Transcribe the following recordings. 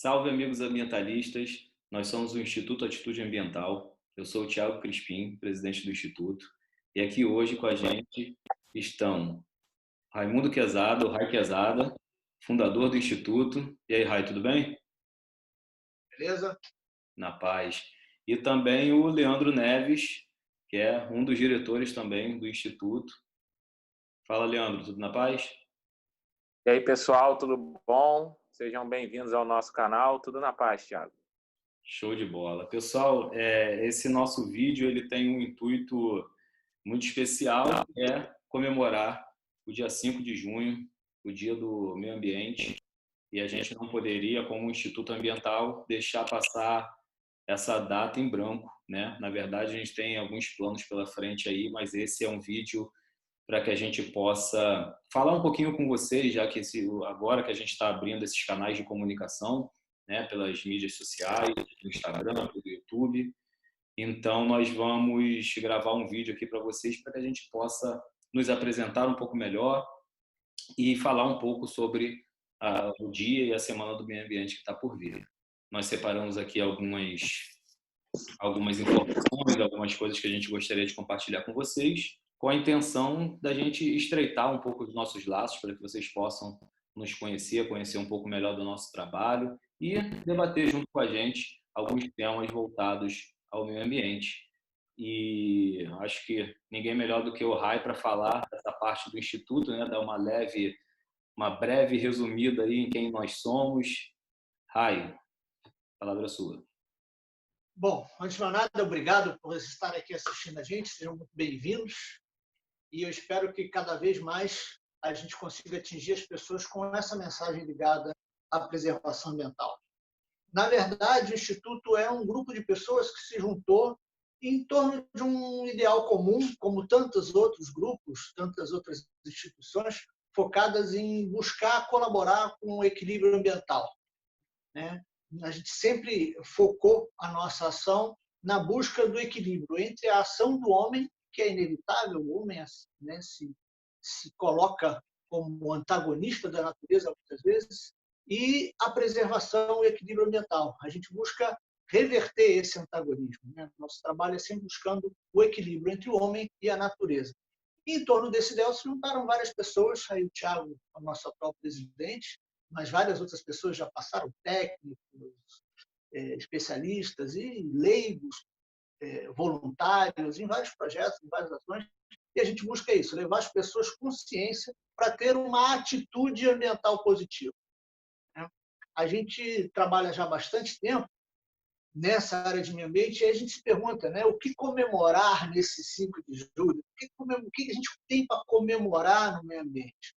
Salve, amigos ambientalistas! Nós somos o Instituto Atitude Ambiental. Eu sou o Thiago Crispim, presidente do Instituto, e aqui hoje com a gente estão Raimundo Quezada, o Rai Quezada, fundador do Instituto. E aí, Rai, tudo bem? Beleza? Na paz. E também o Leandro Neves, que é um dos diretores também do Instituto. Fala, Leandro, tudo na paz? E aí, pessoal, tudo bom? Sejam bem-vindos ao nosso canal. Tudo na paz, Thiago. Show de bola. Pessoal, esse nosso vídeo ele tem um intuito muito especial, que é comemorar o dia 5 de junho, o Dia do Meio Ambiente, e a gente não poderia, como Instituto Ambiental, deixar passar essa data em branco, né? Na verdade, a gente tem alguns planos pela frente aí, mas esse é um vídeo para que a gente possa falar um pouquinho com vocês, já que agora que a gente está abrindo esses canais de comunicação, né, pelas mídias sociais, no Instagram, pelo YouTube. Então, nós vamos gravar um vídeo aqui para vocês para que a gente possa nos apresentar um pouco melhor e falar um pouco sobre o dia e a Semana do Meio Ambiente que está por vir. Nós separamos aqui algumas informações, algumas coisas que a gente gostaria de compartilhar com vocês, com a intenção da gente estreitar um pouco os nossos laços para que vocês possam nos conhecer um pouco melhor do nosso trabalho e debater junto com a gente alguns temas voltados ao meio ambiente. E acho que ninguém melhor do que o Rai para falar dessa parte do Instituto, né? Dar uma breve resumida aí em quem nós somos. Rai, a palavra é sua. Bom, antes de mais nada, obrigado por estar aqui assistindo a gente, sejam muito bem-vindos. E eu espero que cada vez mais a gente consiga atingir as pessoas com essa mensagem ligada à preservação ambiental. Na verdade, o Instituto é um grupo de pessoas que se juntou em torno de um ideal comum, como tantos outros grupos, tantas outras instituições, focadas em buscar colaborar com o equilíbrio ambiental, né? A gente sempre focou a nossa ação na busca do equilíbrio entre a ação do homem, que é inevitável, o homem, né, se coloca como antagonista da natureza muitas vezes, e a preservação e equilíbrio ambiental. A gente busca reverter esse antagonismo, né? Nosso trabalho é sempre buscando o equilíbrio entre o homem e a natureza. E em torno desse ideal se juntaram várias pessoas, aí o Thiago, o nosso atual presidente, mas várias outras pessoas já passaram, técnicos, especialistas e leigos, voluntários, em vários projetos, em várias ações. E a gente busca isso, levar as pessoas consciência para ter uma atitude ambiental positiva, né? A gente trabalha já há bastante tempo nessa área de meio ambiente e a gente se pergunta, né, o que comemorar nesse 5 de julho? O que a gente tem para comemorar no meio ambiente?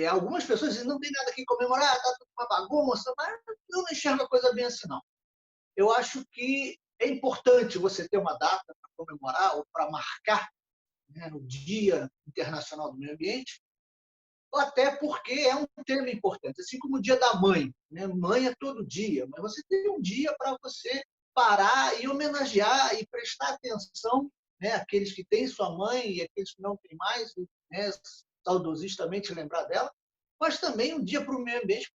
Algumas pessoas dizem não tem nada que comemorar, está tudo uma bagunça, mas eu não enxergo a coisa bem assim, não. Eu acho que é importante você ter uma data para comemorar ou para marcar, né, no Dia Internacional do Meio Ambiente, até porque é um tema importante, assim como o Dia da Mãe, né? Mãe é todo dia, mas você tem um dia para você parar e homenagear e prestar atenção, né, àqueles que têm sua mãe e aqueles que não têm mais, né, saudosistamente lembrar dela, mas também um dia para o meio ambiente,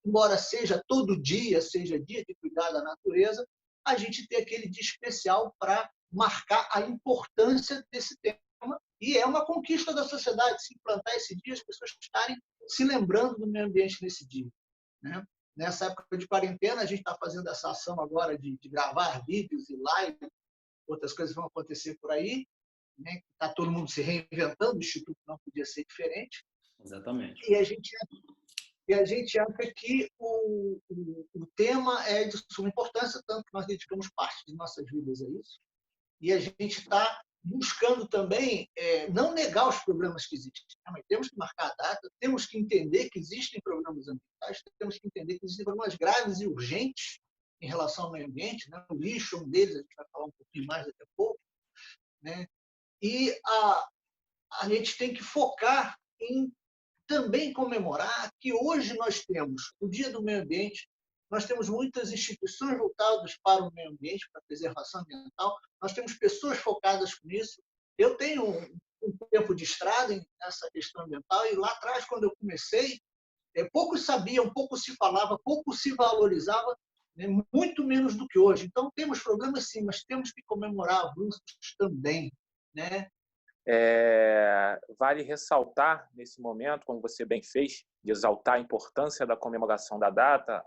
embora seja todo dia, seja dia de cuidar da natureza, a gente tem aquele dia especial para marcar a importância desse tema. E é uma conquista da sociedade se implantar esse dia, as pessoas estarem se lembrando do meio ambiente nesse dia, né? Nessa época de quarentena, a gente está fazendo essa ação agora de gravar vídeos e live, outras coisas vão acontecer por aí, né? Está todo mundo se reinventando, o Instituto não podia ser diferente. Exatamente. E a gente acha que o tema é de suma importância, tanto que nós dedicamos parte de nossas vidas a isso. E a gente está buscando também não negar os problemas que existem, mas temos que marcar a data, temos que entender que existem problemas ambientais, temos que entender que existem problemas graves e urgentes em relação ao meio ambiente, né? O lixo é um deles, a gente vai falar um pouquinho mais daqui a pouco, né? E a gente tem que focar em também comemorar que hoje nós temos o Dia do Meio Ambiente, nós temos muitas instituições voltadas para o meio ambiente, para a preservação ambiental, nós temos pessoas focadas nisso. Eu tenho um tempo de estrada nessa questão ambiental e lá atrás, quando eu comecei, poucos sabiam, pouco se falava, pouco se valorizava, né? Muito menos do que hoje. Então, temos problemas sim, mas temos que comemorar avanços também, né? Vale ressaltar, nesse momento, como você bem fez, de exaltar a importância da comemoração da data,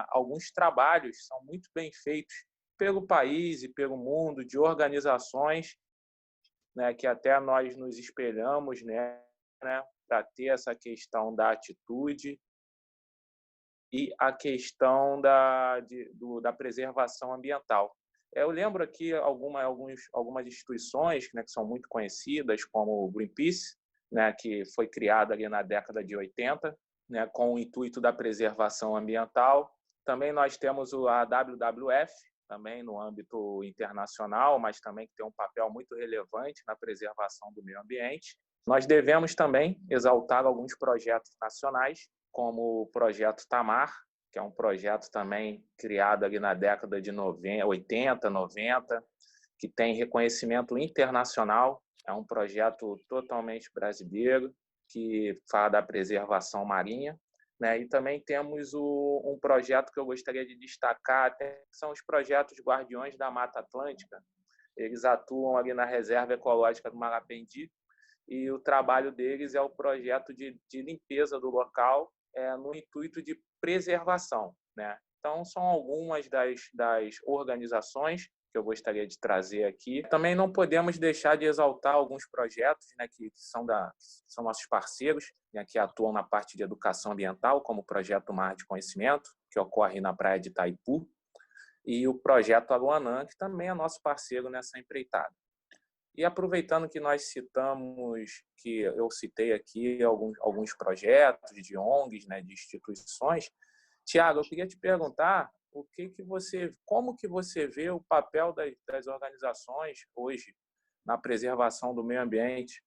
alguns trabalhos são muito bem feitos pelo país e pelo mundo, de organizações, né, que até nós nos espelhamos, né, para ter essa questão da atitude e a questão da preservação ambiental. Eu lembro aqui algumas instituições, né, que são muito conhecidas, como o Greenpeace, né, que foi criada ali na década de 80, né, com o intuito da preservação ambiental. Também nós temos a WWF, também no âmbito internacional, mas também que tem um papel muito relevante na preservação do meio ambiente. Nós devemos também exaltar alguns projetos nacionais, como o Projeto Tamar, que é um projeto também criado ali na década de 80, 90, que tem reconhecimento internacional. É um projeto totalmente brasileiro, que fala da preservação marinha, né? E também temos um projeto que eu gostaria de destacar, que são os projetos Guardiões da Mata Atlântica. Eles atuam ali na Reserva Ecológica do Marapendi, e o trabalho deles é o projeto de limpeza do local, no intuito de preservação, né? Então, são algumas das organizações que eu gostaria de trazer aqui. Também não podemos deixar de exaltar alguns projetos, né, que são nossos parceiros, né, que atuam na parte de educação ambiental, como o Projeto Mar de Conhecimento, que ocorre na praia de Itaipu, e o Projeto Aluanã, que também é nosso parceiro nessa empreitada. E aproveitando que nós citamos, que eu citei aqui alguns projetos de ONGs, né, de instituições, Tiago, eu queria te perguntar como que você vê o papel das organizações hoje na preservação do meio ambiente?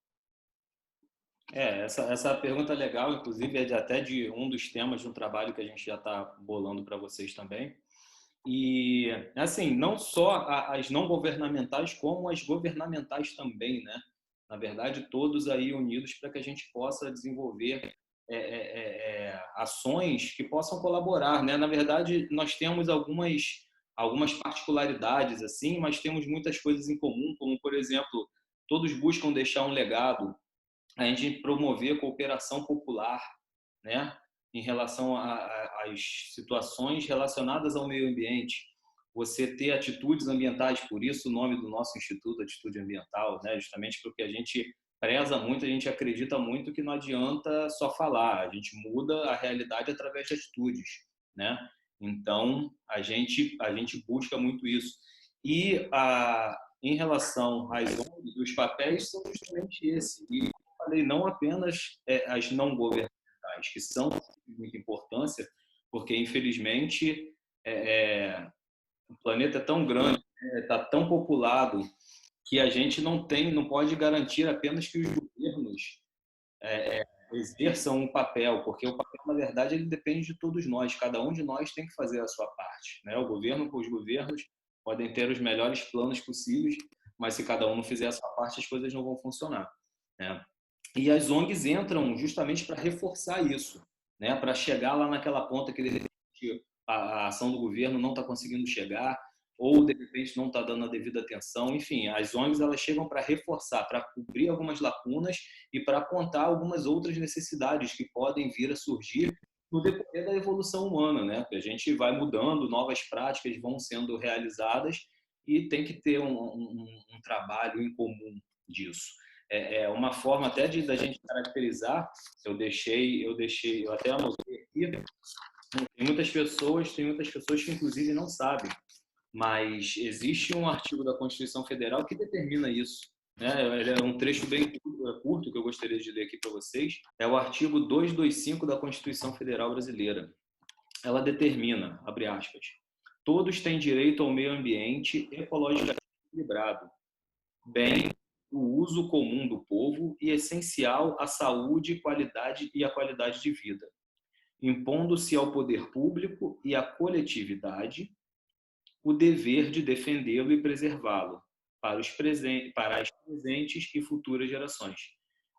Essa pergunta é legal, inclusive até de um dos temas de um trabalho que a gente já está bolando para vocês também. E, assim, não só as não governamentais, como as governamentais também, né? Na verdade, todos aí unidos para que a gente possa desenvolver ações que possam colaborar, né? Na verdade, nós temos algumas particularidades, assim, mas temos muitas coisas em comum, como, por exemplo, todos buscam deixar um legado, a gente promover a cooperação popular, né? Em relação às situações relacionadas ao meio ambiente, você ter atitudes ambientais, por isso o nome do nosso instituto, Atitude Ambiental, né? Justamente porque a gente preza muito, a gente acredita muito que não adianta só falar, a gente muda a realidade através de atitudes, né? Então, a gente busca muito isso. E em relação às ONGs, os papéis são justamente esse. E eu falei, não apenas as não governamentais, que são de muita importância, porque, infelizmente, o planeta é tão grande, está tão populado, que a gente não pode garantir apenas que os governos exerçam um papel, porque o papel, na verdade, ele depende de todos nós. Cada um de nós tem que fazer a sua parte, né? O governo, os governos podem ter os melhores planos possíveis, mas se cada um não fizer a sua parte, as coisas não vão funcionar, né? E as ONGs entram justamente para reforçar isso, né? Para chegar lá naquela ponta que de repente a ação do governo não está conseguindo chegar, ou de repente não está dando a devida atenção. Enfim, as ONGs elas chegam para reforçar, para cobrir algumas lacunas e para apontar algumas outras necessidades que podem vir a surgir no decorrer da evolução humana, né? Porque a gente vai mudando, novas práticas vão sendo realizadas e tem que ter um trabalho em comum disso. É uma forma até da gente caracterizar. Eu até anotei aqui. Tem muitas pessoas que inclusive não sabem, mas existe um artigo da Constituição Federal que determina isso, né? Ele é um trecho bem curto que eu gostaria de ler aqui para vocês. É o artigo 225 da Constituição Federal Brasileira. Ela determina, abre aspas, todos têm direito ao meio ambiente ecologicamente equilibrado, bem o uso comum do povo e essencial à saúde e à qualidade de vida, impondo-se ao poder público e à coletividade o dever de defendê-lo e preservá-lo para as presentes e futuras gerações.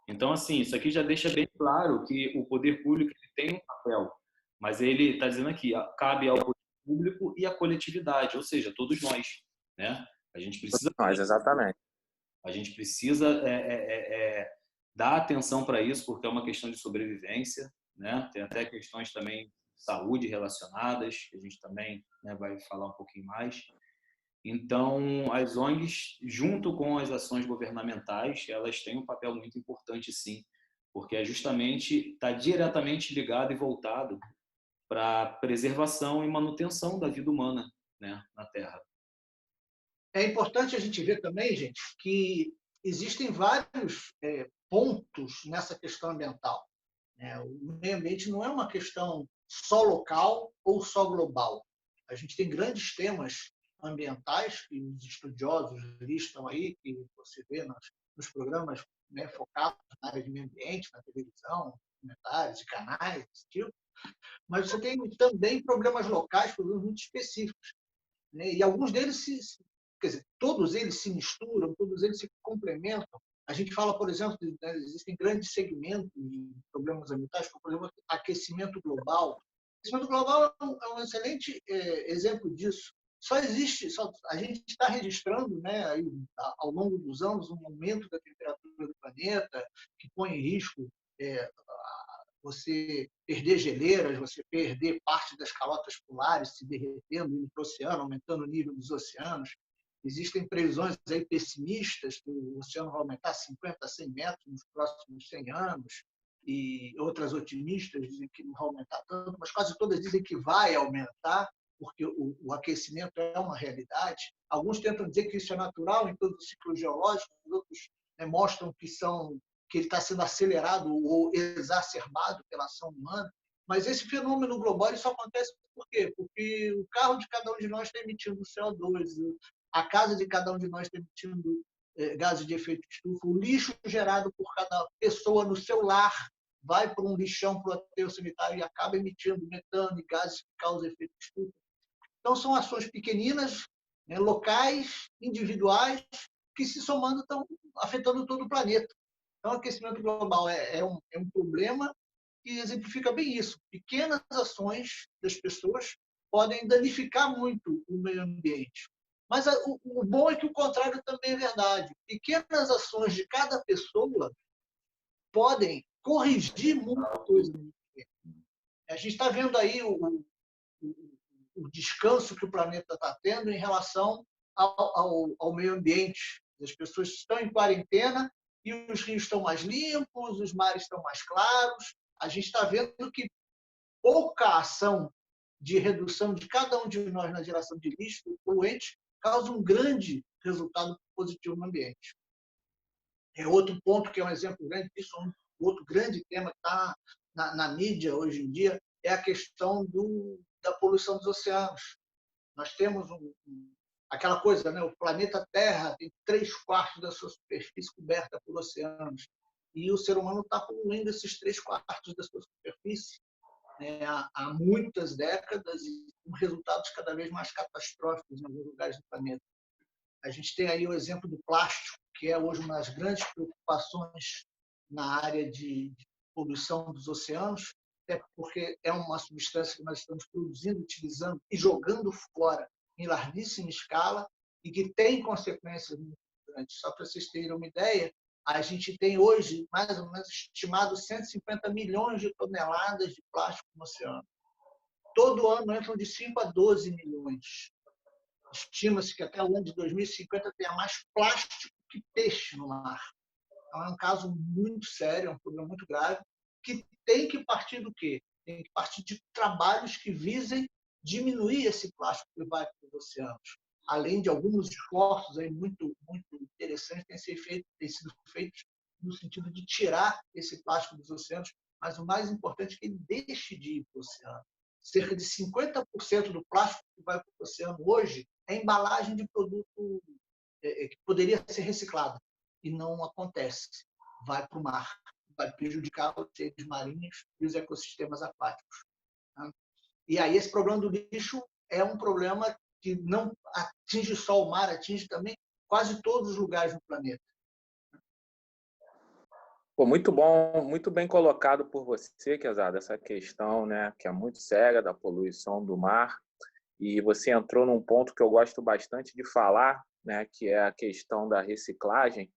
Então, assim, isso aqui já deixa bem claro que o poder público ele tem um papel, mas ele está dizendo aqui, cabe ao poder público e à coletividade, ou seja, todos nós, né? A gente precisa, Nós, exatamente. a gente precisa dar atenção para isso, porque é uma questão de sobrevivência, né? Tem até questões também de saúde relacionadas, que a gente também, né, vai falar um pouquinho mais. Então, as ONGs, junto com as ações governamentais, elas têm um papel muito importante, sim, porque é justamente, está diretamente ligado e voltado para a preservação e manutenção da vida humana, né, na Terra. É importante a gente ver também, gente, que existem vários pontos nessa questão ambiental, né? O meio ambiente não é uma questão só local ou só global. A gente tem grandes temas ambientais que os estudiosos listam aí, que você vê nos programas, né, focados na área de meio ambiente, na televisão, documentários e canais desse tipo. Mas você tem também problemas locais, problemas muito específicos, né? E alguns deles quer dizer, todos eles se misturam, todos eles se complementam. A gente fala, por exemplo, né, existem grandes segmentos de problemas ambientais, como, por exemplo, aquecimento global. O aquecimento global é um excelente exemplo disso. A gente está registrando, né, aí, ao longo dos anos, um aumento da temperatura do planeta que põe em risco você perder geleiras, você perder parte das calotas polares se derretendo, indo para o oceano, aumentando o nível dos oceanos. Existem previsões aí pessimistas que o oceano vai aumentar 50 a 100 metros nos próximos 100 anos, e outras otimistas dizem que não vai aumentar tanto, mas quase todas dizem que vai aumentar, porque o aquecimento é uma realidade. Alguns tentam dizer que isso é natural em todo o ciclo geológico, outros mostram que ele está sendo acelerado ou exacerbado pela ação humana. Mas esse fenômeno global só acontece por quê? Porque o carro de cada um de nós está emitindo CO2, a casa de cada um de nós está emitindo gases de efeito estufa, o lixo gerado por cada pessoa no seu lar vai para um lixão, para o aterro sanitário e acaba emitindo metano e gases que causam efeito estufa. Então, são ações pequeninas, né, locais, individuais, que se somando estão afetando todo o planeta. Então, o aquecimento global é um problema que exemplifica bem isso. Pequenas ações das pessoas podem danificar muito o meio ambiente. Mas o bom é que o contrário também é verdade. Pequenas ações de cada pessoa podem corrigir muita coisa. A gente está vendo aí o descanso que o planeta está tendo em relação ao meio ambiente. As pessoas estão em quarentena e os rios estão mais limpos, os mares estão mais claros. A gente está vendo que pouca ação de redução de cada um de nós na geração de lixo poluente causa um grande resultado positivo no ambiente. É outro ponto que é um exemplo grande disso, outro grande tema que está na mídia hoje em dia é a questão da poluição dos oceanos. Nós temos aquela coisa, né? O planeta Terra tem 3/4 da sua superfície coberta por oceanos. E o ser humano está poluindo esses 3/4 da sua superfície, né, há muitas décadas e com resultados cada vez mais catastróficos em alguns lugares do planeta. A gente tem aí o exemplo do plástico, que é hoje uma das grandes preocupações na área de poluição dos oceanos, até porque é uma substância que nós estamos produzindo, utilizando e jogando fora em larguíssima escala e que tem consequências muito grandes. Só para vocês terem uma ideia, a gente tem hoje, mais ou menos estimado, 150 milhões de toneladas de plástico no oceano. Todo ano entram de 5 a 12 milhões. Estima-se que até o ano de 2050 tenha mais plástico que peixe no mar. Então, é um caso muito sério, é um problema muito grave, que tem que partir do quê? Tem que partir de trabalhos que visem diminuir esse plástico que vai para os oceanos. Além de alguns esforços aí muito interessantes que têm sido feitos no sentido de tirar esse plástico dos oceanos, mas o mais importante é que ele deixe de ir para o oceano. Cerca de 50% do plástico que vai para o oceano hoje é embalagem de produto que poderia ser reciclado e não acontece. Vai para o mar, vai prejudicar os seres marinhos e os ecossistemas aquáticos. E aí esse problema do lixo é um problema que não atinge só o mar, atinge também quase todos os lugares do planeta. Pô, muito bom, muito bem colocado por você, Quezada, essa questão, né, que é muito séria da poluição do mar. E você entrou num ponto que eu gosto bastante de falar, né, que é a questão da reciclagem,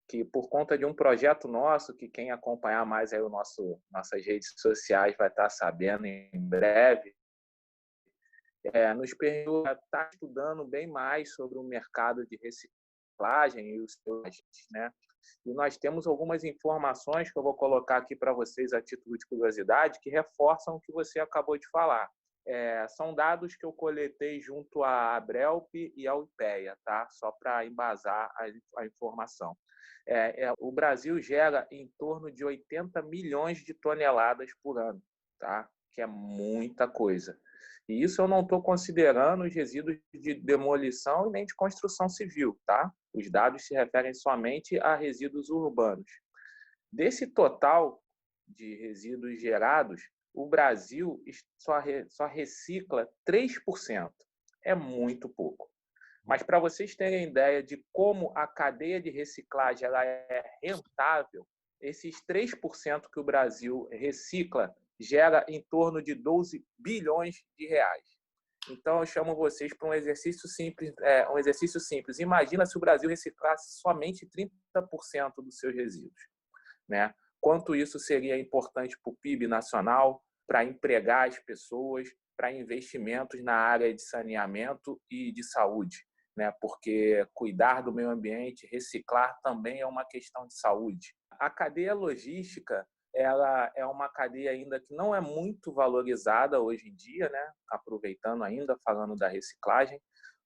que por conta de um projeto nosso, que quem acompanhar mais aí nossas redes sociais vai estar sabendo em breve, nos permitiu estar estudando bem mais sobre o mercado de reciclagem e os seus agentes, né? E nós temos algumas informações que eu vou colocar aqui para vocês a título de curiosidade, que reforçam o que você acabou de falar. São dados que eu coletei junto à Abrelp e ao IPEA, tá? Só para embasar a informação. O Brasil gera em torno de 80 milhões de toneladas por ano, tá? Que é muita coisa. E isso eu não estou considerando os resíduos de demolição e nem de construção civil, tá? Os dados se referem somente a resíduos urbanos. Desse total de resíduos gerados, o Brasil só recicla 3%. É muito pouco. Mas para vocês terem ideia de como a cadeia de reciclagem ela é rentável, esses 3% que o Brasil recicla gera em torno de 12 bilhões de reais. Então, eu chamo vocês para um exercício simples. Imagina se o Brasil reciclasse somente 30% dos seus resíduos, né? Quanto isso seria importante para o PIB nacional, para empregar as pessoas, para investimentos na área de saneamento e de saúde, né? Porque cuidar do meio ambiente, reciclar também é uma questão de saúde. A cadeia logística, ela é uma cadeia ainda que não é muito valorizada hoje em dia, né? Aproveitando ainda, falando da reciclagem,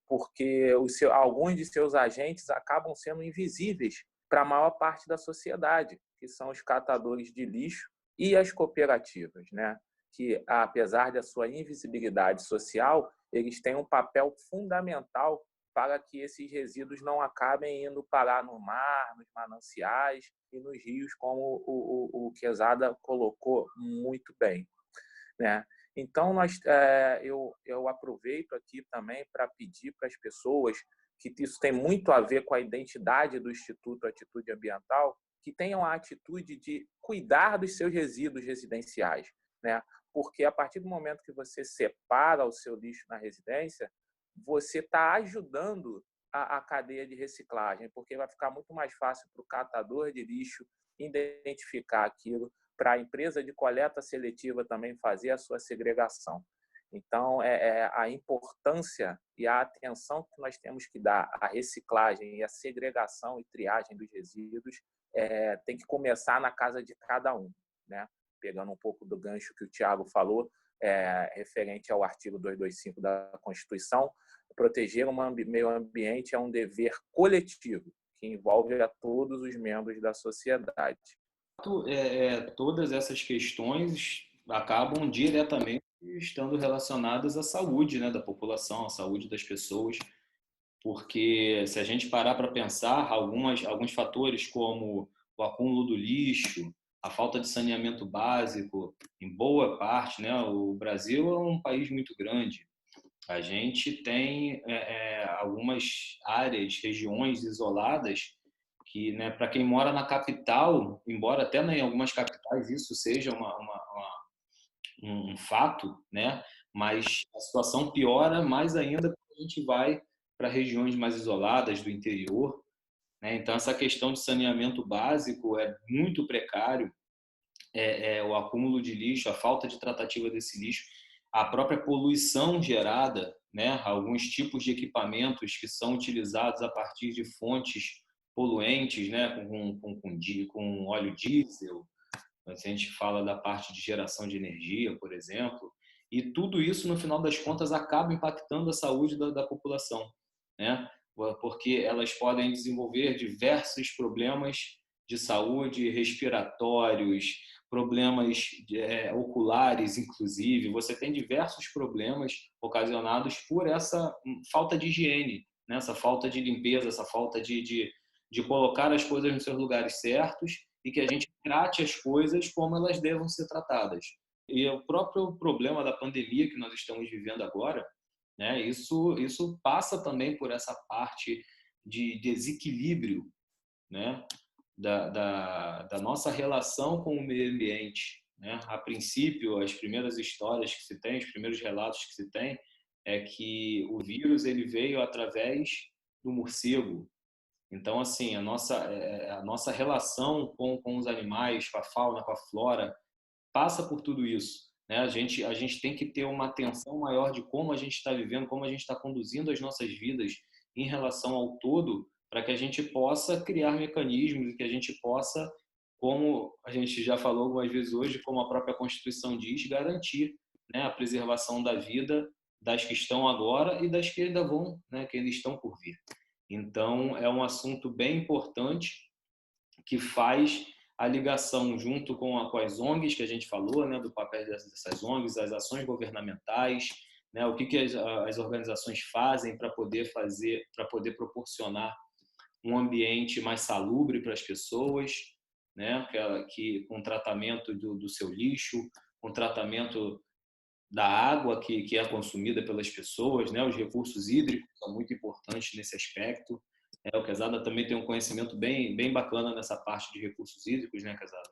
porque alguns de seus agentes acabam sendo invisíveis para a maior parte da sociedade, que são os catadores de lixo e as cooperativas, né? Que, apesar da sua invisibilidade social, eles têm um papel fundamental para que esses resíduos não acabem indo parar no mar, nos mananciais e nos rios, como o Quezada colocou muito bem, né? Então, eu aproveito aqui também para pedir para as pessoas que isso tem muito a ver com a identidade do Instituto Atitude Ambiental, que tenham a atitude de cuidar dos seus resíduos residenciais, né? Porque a partir do momento que você separa o seu lixo na residência, você está ajudando a cadeia de reciclagem, porque vai ficar muito mais fácil para o catador de lixo identificar aquilo, para a empresa de coleta seletiva também fazer a sua segregação. Então, a importância e a atenção que nós temos que dar à reciclagem e à segregação e triagem dos resíduos tem que começar na casa de cada um, né? Pegando um pouco do gancho que o Thiago falou, referente ao artigo 225 da Constituição, proteger o meio ambiente é um dever coletivo, que envolve a todos os membros da sociedade. Todas essas questões acabam diretamente estando relacionadas à saúde, né, da população, à saúde das pessoas, porque se a gente parar para pensar, alguns fatores como o acúmulo do lixo, a falta de saneamento básico, em boa parte, né, o Brasil é um país muito grande. A gente tem algumas áreas, regiões isoladas que, né, para quem mora na capital, embora até em algumas capitais isso seja um fato, né, mas a situação piora mais ainda quando a gente vai para regiões mais isoladas do interior, né? Então essa questão de saneamento básico é muito precário, o acúmulo de lixo, a falta de tratativa desse lixo, a própria poluição gerada, né? Alguns tipos de equipamentos que são utilizados a partir de fontes poluentes, né? Com óleo diesel, a gente fala da parte de geração de energia, por exemplo, e tudo isso, no final das contas, acaba impactando a saúde da população, né? Porque elas podem desenvolver diversos problemas de saúde, respiratórios, problemas oculares, inclusive. Você tem diversos problemas ocasionados por essa falta de higiene, né? Essa falta de limpeza, essa falta de colocar as coisas nos seus lugares certos e que a gente trate as coisas como elas devam ser tratadas. E o próprio problema da pandemia que nós estamos vivendo agora, né, isso passa também por essa parte de desequilíbrio, né, da nossa relação com o meio ambiente, né? A princípio, as primeiras histórias que se tem, os primeiros relatos que se tem, é que o vírus ele veio através do morcego. Então, assim, a nossa relação com os animais, com a fauna, com a flora, passa por tudo isso, né? A gente tem que ter uma atenção maior de como a gente está vivendo, como a gente está conduzindo as nossas vidas em relação ao todo, para que a gente possa criar mecanismos, que a gente possa, como a gente já falou algumas vezes hoje, como a própria Constituição diz, garantir, né, a preservação da vida das que estão agora e das que ainda vão, né, que ainda estão por vir. Então, é um assunto bem importante que faz a ligação junto com as ONGs que a gente falou, né, do papel dessas ONGs, as ações governamentais, né, o que as organizações fazem para poder proporcionar um ambiente mais salubre para as pessoas, né, que com tratamento do seu lixo, com tratamento da água que é consumida pelas pessoas, né, os recursos hídricos são muito importantes nesse aspecto. O Quezada também tem um conhecimento bem bacana nessa parte de recursos hídricos, né, Quezada?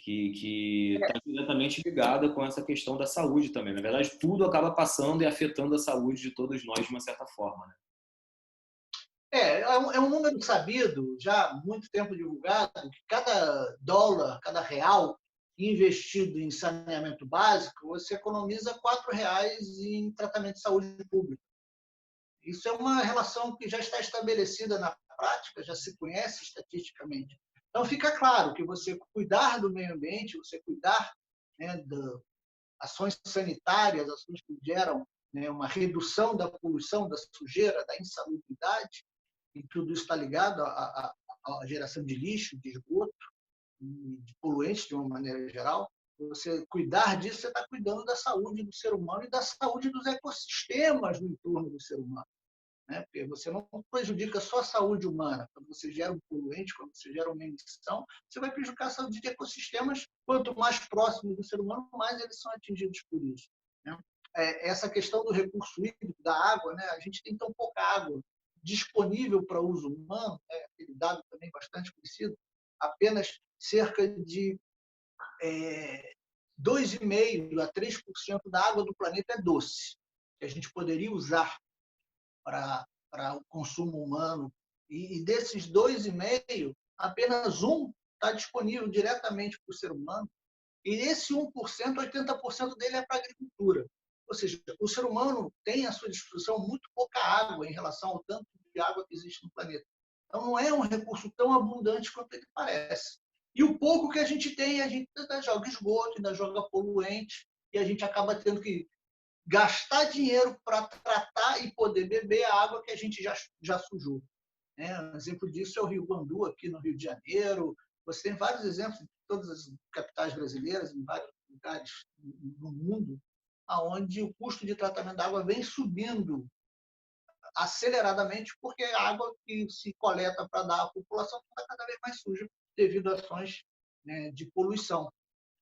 Que está diretamente ligada com essa questão da saúde também. Na verdade, tudo acaba passando e afetando a saúde de todos nós de uma certa forma, né? É um número sabido, já há muito tempo divulgado, que cada dólar, cada real investido em saneamento básico, você economiza R$ 4 em tratamento de saúde pública. Isso é uma relação que já está estabelecida na prática, já se conhece estatisticamente. Então, fica claro que você cuidar do meio ambiente, você cuidar, né, de ações sanitárias, ações que geram, né, uma redução da poluição, da sujeira, da insalubridade, e tudo isso está ligado à geração de lixo, de esgoto, de poluentes de uma maneira geral. Você cuidar disso, você está cuidando da saúde do ser humano e da saúde dos ecossistemas no entorno do ser humano, né? Porque você não prejudica só a saúde humana. Quando você gera um poluente, quando você gera uma emissão, você vai prejudicar a saúde de ecossistemas. Quanto mais próximos do ser humano, mais eles são atingidos por isso, né? Essa questão do recurso hídrico, da água, né? A gente tem tão pouca água disponível para uso humano, né? Aquele dado também bastante conhecido, apenas cerca de 2,5% a 3% da água do planeta é doce, que a gente poderia usar para o consumo humano. E desses 2,5%, apenas 1% está disponível diretamente para o ser humano. E esse 1%, 80% dele é para a agricultura. Ou seja, o ser humano tem à sua disposição muito pouca água em relação ao tanto de água que existe no planeta. Então, não é um recurso tão abundante quanto ele parece. E o pouco que a gente tem, a gente ainda joga esgoto, ainda joga poluente, e a gente acaba tendo que gastar dinheiro para tratar e poder beber a água que a gente já sujou. Um exemplo disso é o Rio Guandu, aqui no Rio de Janeiro. Você tem vários exemplos de todas as capitais brasileiras, em vários lugares no mundo, onde o custo de tratamento da água vem subindo aceleradamente, porque a água que se coleta para dar à população está cada vez mais suja devido a ações, né, de poluição.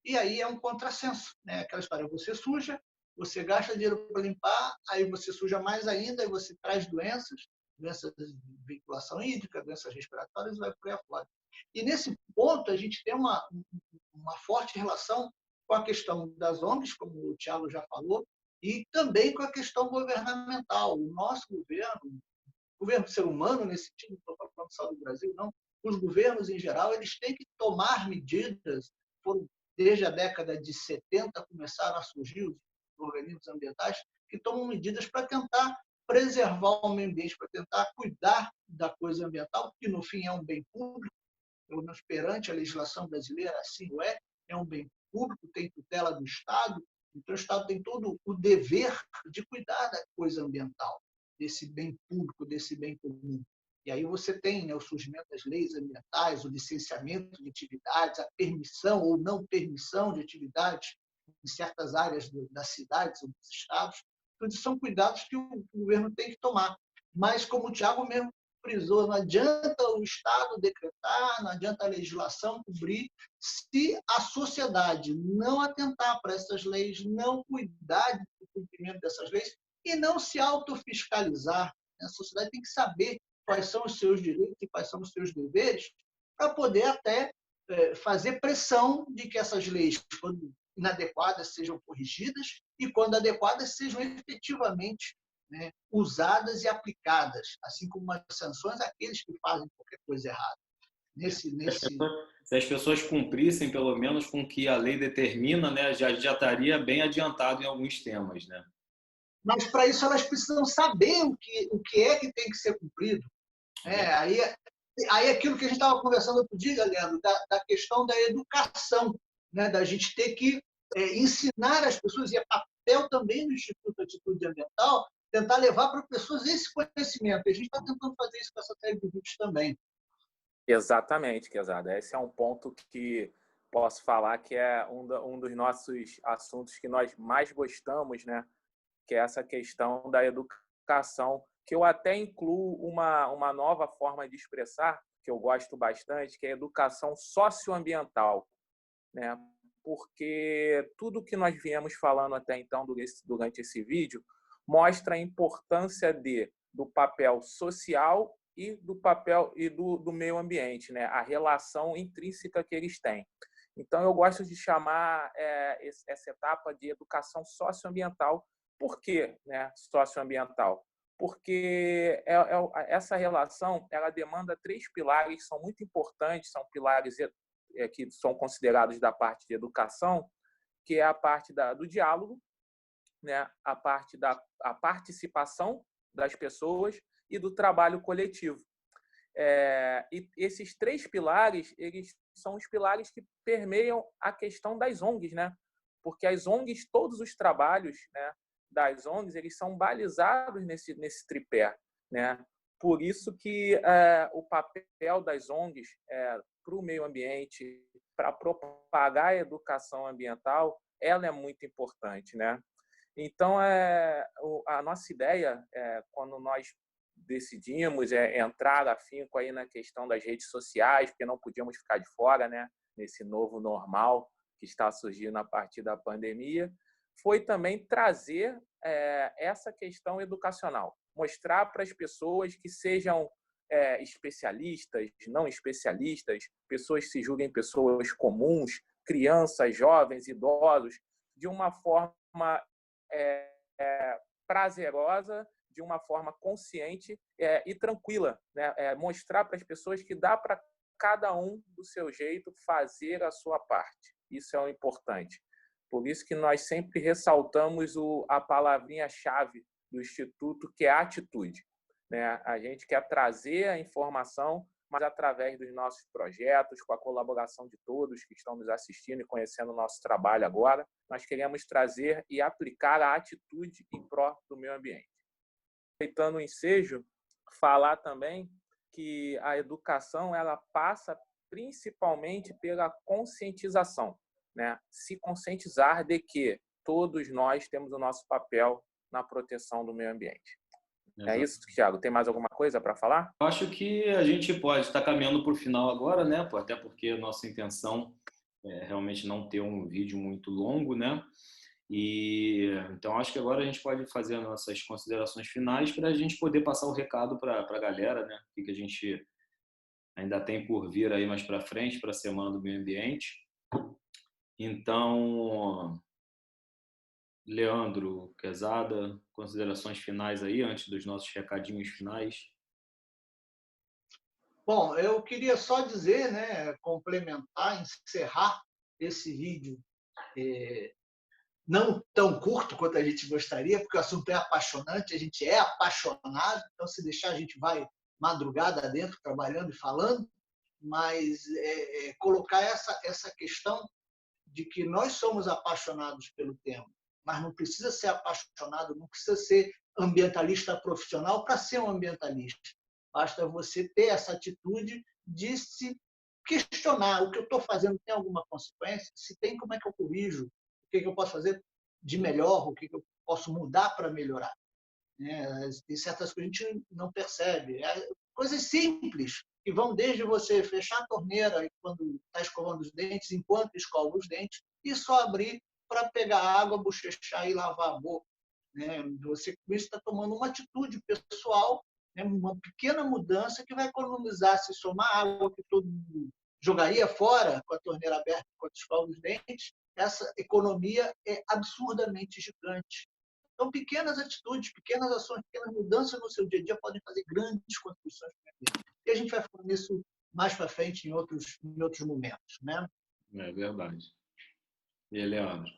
E aí é um contrassenso, né? Aquela história, você suja, você gasta dinheiro para limpar, aí você suja mais ainda, e você traz doenças de veiculação hídrica, doenças respiratórias, e vai por aí afora. E nesse ponto, a gente tem uma forte relação com a questão das ONGs, como o Thiago já falou, e também com a questão governamental. O nosso governo, o governo do ser humano, nesse sentido, não estou falando só do Brasil, não, os governos em geral, eles têm que tomar medidas. Desde a década de 70 começaram a surgir os organismos ambientais que tomam medidas para tentar preservar o meio ambiente, para tentar cuidar da coisa ambiental, que no fim é um bem público, pelo menos perante a legislação brasileira, assim é um bem público, tem tutela do Estado, então o Estado tem todo o dever de cuidar da coisa ambiental, desse bem público, desse bem comum. E aí você tem, né, o surgimento das leis ambientais, o licenciamento de atividades, a permissão ou não permissão de atividades em certas áreas das cidades ou dos estados. Então, são cuidados que o governo tem que tomar. Mas, como o Thiago mesmo frisou, não adianta o Estado decretar, não adianta a legislação cobrir, se a sociedade não atentar para essas leis, não cuidar do cumprimento dessas leis e não se autofiscalizar. A sociedade tem que saber quais são os seus direitos e quais são os seus deveres, para poder até fazer pressão de que essas leis, quando inadequadas, sejam corrigidas e, quando adequadas, sejam efetivamente, né, usadas e aplicadas, assim como as sanções àqueles que fazem qualquer coisa errada. Se as pessoas cumprissem, pelo menos, com o que a lei determina, né, já estaria bem adiantado em alguns temas, né? Mas, para isso, elas precisam saber o que é que tem que ser cumprido. Aí aquilo que a gente estava conversando outro dia, Leandro, da questão da educação, né, da gente ter que ensinar as pessoas, e é papel também do Instituto Atitude Ambiental, tentar levar para as pessoas esse conhecimento. E a gente está tentando fazer isso com essa série de vídeos também. Exatamente, Quezada. Esse é um ponto que posso falar que é um dos nossos assuntos que nós mais gostamos, né? Que é essa questão da educação, que eu até incluo uma nova forma de expressar, que eu gosto bastante, que é a educação socioambiental, né? Porque tudo que nós viemos falando até então durante esse vídeo mostra a importância do papel social e do papel e do meio ambiente, né? A relação intrínseca que eles têm. Então, eu gosto de chamar essa etapa de educação socioambiental. Por que, né, socioambiental? Porque essa relação ela demanda 3 pilares que são muito importantes, são pilares que são considerados da parte de educação, que é a parte do diálogo, né, a parte da participação das pessoas e do trabalho coletivo. E esses 3 pilares, eles são os pilares que permeiam a questão das ONGs, né? Porque as ONGs, todos os trabalhos, né, das ONGs, eles são balizados nesse tripé, né? Por isso que o papel das ONGs para o meio ambiente, para propagar a educação ambiental, ela é muito importante, né? Então, a nossa ideia, quando nós decidimos entrar afinco aí na questão das redes sociais, porque não podíamos ficar de fora, né, nesse novo normal que está surgindo a partir da pandemia, foi também trazer essa questão educacional, mostrar para as pessoas que sejam especialistas, não especialistas, pessoas que se julguem pessoas comuns, crianças, jovens, idosos, de uma forma prazerosa, de uma forma consciente e tranquila, né? Mostrar para as pessoas que dá para cada um, do seu jeito, fazer a sua parte. Isso é o importante. Por isso que nós sempre ressaltamos a palavrinha-chave do Instituto, que é a atitude, né? A gente quer trazer a informação, mas através dos nossos projetos, com a colaboração de todos que estão nos assistindo e conhecendo o nosso trabalho agora, nós queremos trazer e aplicar a atitude em prol do meio ambiente. Aproveitando o ensejo, falar também que a educação ela passa principalmente pela conscientização, né? Se conscientizar de que todos nós temos o nosso papel na proteção do meio ambiente. É isso, Thiago? Tem mais alguma coisa para falar? Eu acho que a gente pode estar caminhando para o final agora, né? Até porque a nossa intenção é realmente não ter um vídeo muito longo, né? E então acho que agora a gente pode fazer as nossas considerações finais para a gente poder passar o recado para a galera, né? O que a gente ainda tem por vir aí mais para frente, para a Semana do Meio Ambiente. Então, Leandro, Quezada, considerações finais aí antes dos nossos recadinhos finais. Bom, eu queria só dizer, né, complementar, encerrar esse vídeo não tão curto quanto a gente gostaria, porque o assunto é apaixonante, a gente é apaixonado, então se deixar a gente vai madrugada dentro, trabalhando e falando, mas colocar essa questão de que nós somos apaixonados pelo tema, mas não precisa ser apaixonado, não precisa ser ambientalista profissional para ser um ambientalista. Basta você ter essa atitude de se questionar: o que eu estou fazendo tem alguma consequência? Se tem, como é que eu corrijo? O que eu posso fazer de melhor? O que eu posso mudar para melhorar? Tem certas coisas que a gente não percebe. Coisas simples, que vão desde você fechar a torneira quando está escovando os dentes, enquanto escova os dentes, e só abrir para pegar água, bochechar e lavar a boca. Você com isso está tomando uma atitude pessoal né? Uma pequena mudança que vai economizar, se somar água que todo mundo jogaria fora com a torneira aberta enquanto escova os dentes, essa economia é absurdamente gigante. Então, pequenas atitudes, pequenas ações, pequenas mudanças no seu dia a dia podem fazer grandes contribuições para o ambiente. E a gente vai falar nisso mais para frente em outros momentos, né? É verdade. E aí, Leandro?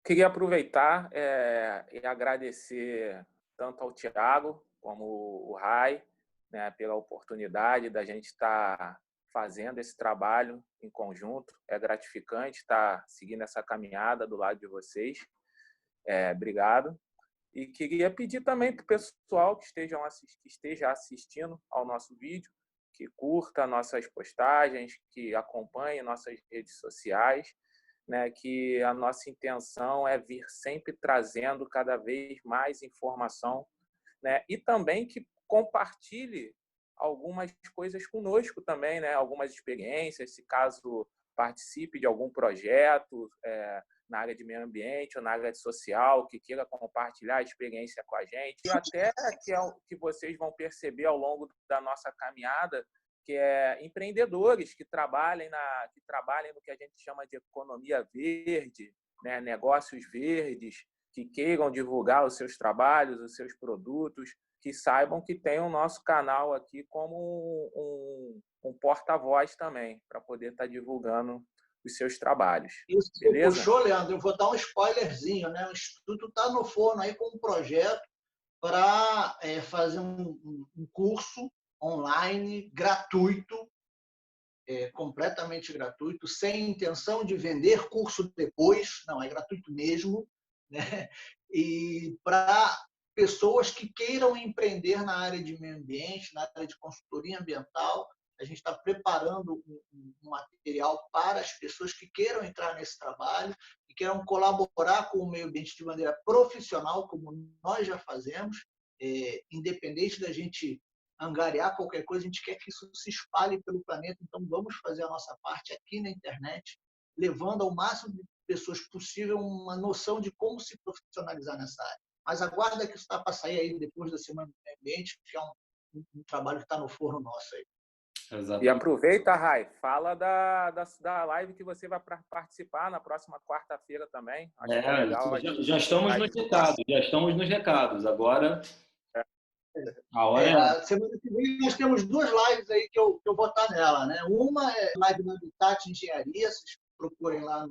Queria aproveitar e agradecer tanto ao Thiago como o Rai, né, pela oportunidade da gente estar fazendo esse trabalho em conjunto. É gratificante estar seguindo essa caminhada do lado de vocês. Obrigado. E queria pedir também para o pessoal que esteja assistindo ao nosso vídeo, que curta nossas postagens, que acompanhe nossas redes sociais, né, que a nossa intenção é vir sempre trazendo cada vez mais informação, né, e também que compartilhe algumas coisas conosco também, né, algumas experiências, se caso participe de algum projeto na área de meio ambiente ou na área de social, que queira compartilhar a experiência com a gente, e até que vocês vão perceber ao longo da nossa caminhada, que é empreendedores que trabalhem no que a gente chama de economia verde, né? Negócios verdes, que queiram divulgar os seus trabalhos, os seus produtos, que saibam que tem o nosso canal aqui como um porta-voz também, para poder estar divulgando os seus trabalhos. Isso que beleza? você puxou, Leandro, eu vou dar um spoilerzinho, né? O Instituto está no forno aí com um projeto para fazer um curso online gratuito, completamente gratuito, sem intenção de vender curso depois, não, é gratuito mesmo, né? E para pessoas que queiram empreender na área de meio ambiente, na área de consultoria ambiental. A gente está preparando um material para as pessoas que queiram entrar nesse trabalho e queiram colaborar com o meio ambiente de maneira profissional, como nós já fazemos, independente da gente angariar qualquer coisa, a gente quer que isso se espalhe pelo planeta, então vamos fazer a nossa parte aqui na internet, levando ao máximo de pessoas possível uma noção de como se profissionalizar nessa área. Mas aguarda que isso está para sair aí depois da Semana do Meio Ambiente, que é um trabalho que está no forno nosso aí. Exatamente. E aproveita, Rai, fala da live que você vai participar na próxima quarta-feira também. Acho que é legal. Já estamos nos recados. Agora a hora a semana que vem nós temos 2 lives aí que eu vou estar nela, né? Uma é live no Habitat Engenharia, vocês procurem lá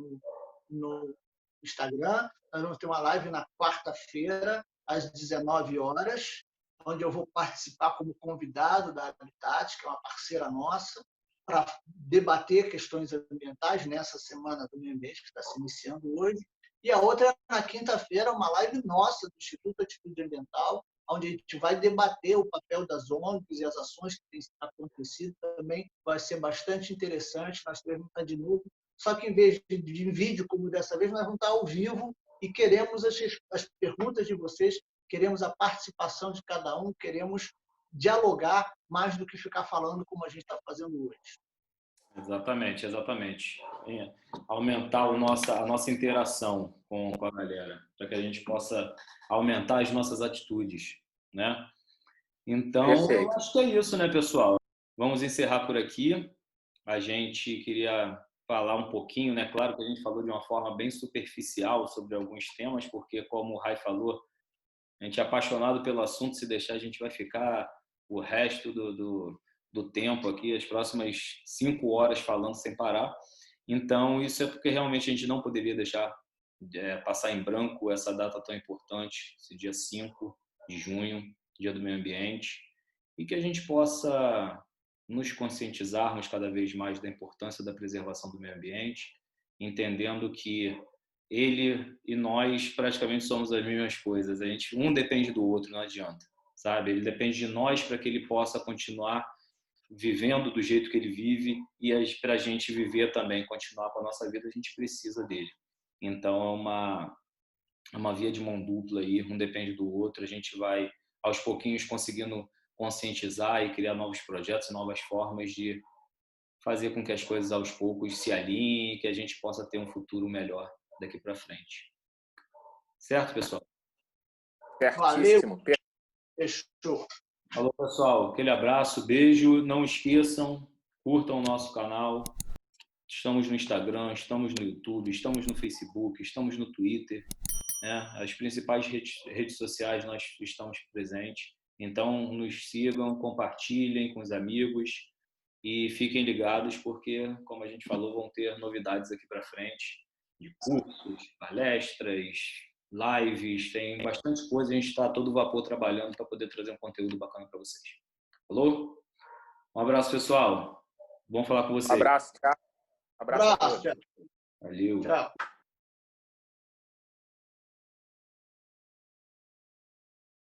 no Instagram. Nós vamos ter uma live na quarta-feira, às 19 horas, onde eu vou participar como convidado da Habitat, que é uma parceira nossa, para debater questões ambientais nessa Semana do Meio Ambiente, que está se iniciando hoje. E a outra é na quinta-feira, uma live nossa do Instituto Atitude Ambiental, onde a gente vai debater o papel das ONGs e as ações que têm acontecido. Também vai ser bastante interessante. Nós vamos estar de novo, só que em vez de vídeo, como dessa vez, nós vamos estar ao vivo e queremos as perguntas de vocês, queremos a participação de cada um, queremos dialogar mais do que ficar falando como a gente está fazendo hoje. Exatamente. Aumentar a nossa interação com a galera, para que a gente possa aumentar as nossas atitudes, né? Então, eu acho que é isso, né, pessoal? Vamos encerrar por aqui. A gente queria falar um pouquinho, né? Claro que a gente falou de uma forma bem superficial sobre alguns temas, porque, como o Rai falou, a gente é apaixonado pelo assunto. Se deixar, a gente vai ficar o resto do tempo aqui, as próximas 5 horas falando sem parar. Então, isso é porque realmente a gente não poderia deixar passar em branco essa data tão importante, esse dia 5 de junho, Dia do Meio Ambiente, e que a gente possa nos conscientizarmos cada vez mais da importância da preservação do meio ambiente, entendendo que ele e nós praticamente somos as mesmas coisas. Um depende do outro, não adianta, sabe? Ele depende de nós para que ele possa continuar vivendo do jeito que ele vive, e para a gente viver também, continuar com a nossa vida, a gente precisa dele. Então é uma via de mão dupla aí, um depende do outro. A gente vai aos pouquinhos conseguindo conscientizar e criar novos projetos, novas formas de fazer com que as coisas aos poucos se alinhem e que a gente possa ter um futuro melhor daqui para frente. Certo, pessoal? Certíssimo. Fechou. Falou, pessoal. Aquele abraço, beijo. Não esqueçam, curtam o nosso canal. Estamos no Instagram, estamos no YouTube, estamos no Facebook, estamos no Twitter, né? As principais redes sociais nós estamos presentes. Então, nos sigam, compartilhem com os amigos e fiquem ligados porque, como a gente falou, vão ter novidades aqui para frente de cursos, palestras, lives, tem bastante coisa. A gente está a todo vapor trabalhando para poder trazer um conteúdo bacana para vocês. Falou? Um abraço, pessoal. Bom falar com vocês. Abraço, tchau. Abraço a todos. Tchau. Valeu. Tchau.